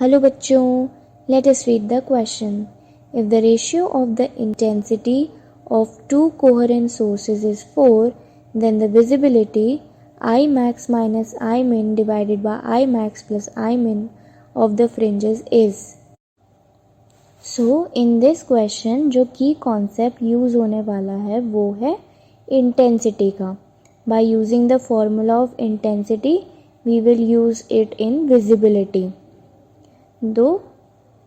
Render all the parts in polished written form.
Hello बच्चों, let us read the question. If the ratio of the intensity of two coherent sources is 4, then the visibility I max minus I min divided by I max plus I min of the fringes is. So in this question जो की concept use होने वाला है वो है intensity का. By using the formula of intensity we will use it in visibility. दो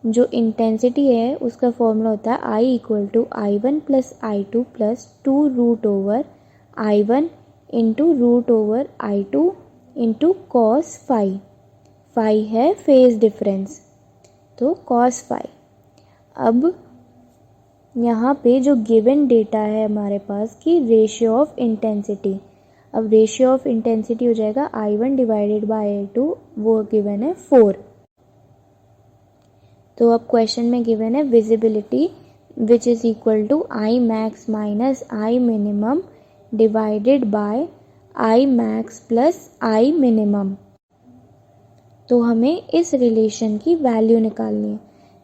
जो इंटेंसिटी है उसका फॉर्मूला होता है I equal to I1 plus I2 plus 2 root over I1 into root over I2 into cos phi. Phi है phase difference, तो cos phi. अब यहाँ पे जो गिवन डेटा है हमारे पास कि रेशियो ऑफ इंटेंसिटी, अब रेशियो ऑफ इंटेंसिटी हो जाएगा I1 डिवाइडेड बाय I2, वो गिवन है 4. तो अब क्वेश्चन में गिवन है visibility which is equal to I max minus I minimum divided by I max plus I minimum. तो हमें इस रिलेशन की वैल्यू निकालनी है.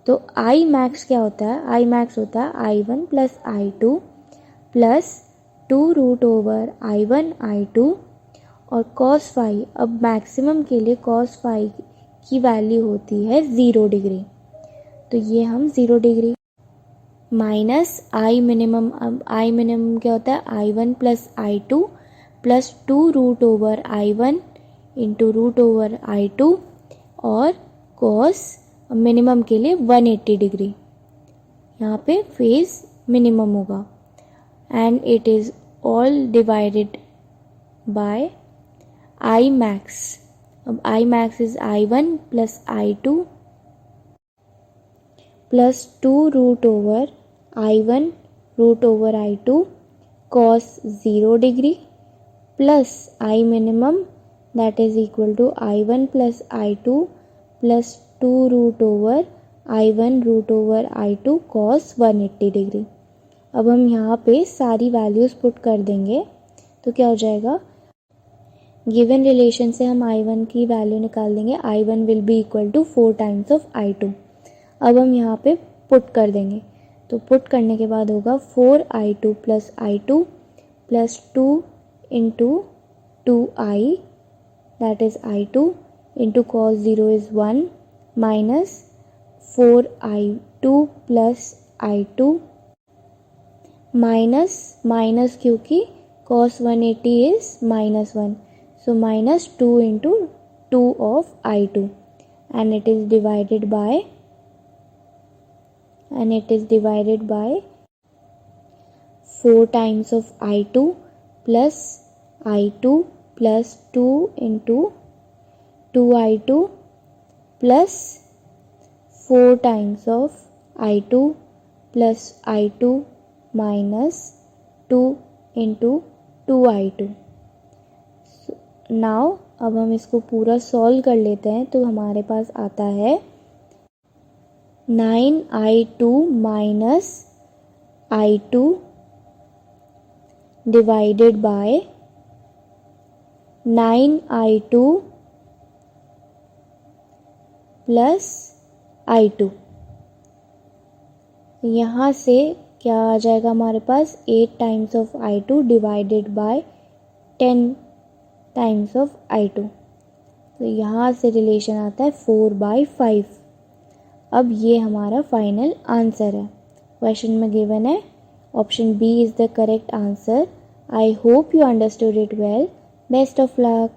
तो आई मैक्स क्या होता है? आई मैक्स होता है I1 plus I2 plus 2 root over I1 I2 और कॉस फाई. अब मैक्सिमम के लिए कॉस फाई की वैल्यू होती है 0 डिग्री, तो ये हम 0 डिग्री माइनस आई मिनिमम. अब आई मिनिमम क्या होता है? I1 plus I2 plus 2 root over I1 into root over I2 और कॉस मिनिमम के लिए 180 डिग्री. यहाँ पे फेज मिनिमम होगा and it is all divided by I max. अब I max is I1 plus I2 plus 2 root over I1 root over I2 cos 0 degree plus I minimum that is equal to I1 plus I2 plus 2 root over I1 root over I2 cos 180 degree. अब हम यहाँ पे सारी values put कर देंगे तो क्या हो जाएगा? गिवन रिलेशन से हम I1 की वैल्यू निकाल देंगे. I1 will be equal to 4 times of I2. अब हम यहाँ पे पुट कर देंगे, तो पुट करने के बाद होगा 4I2 plus I2 plus 2 into 2I that is I2 into cos 0 is 1 minus 4I2 plus I2 minus minus क्योंकि cos 180 is -1, so minus 2 into 2 of I2 and it is divided by 4 times of I2 plus I2 plus 2 into 2I2 plus 4 times of I2 plus I2 minus 2 into 2I2. Now अब हम इसको पूरा solve कर लेते हैं तो हमारे पास आता है 9I2 minus I2 divided by 9I2 plus I2. यहाँ से क्या आ जाएगा हमारे पास? 8 times of I2 divided by 10 times of I2. तो यहाँ से रिलेशन आता है 4/5. अब ये हमारा फाइनल आंसर है. क्वेश्चन में गिवन है option B is the correct answer. I hope you understood it well. Best of luck.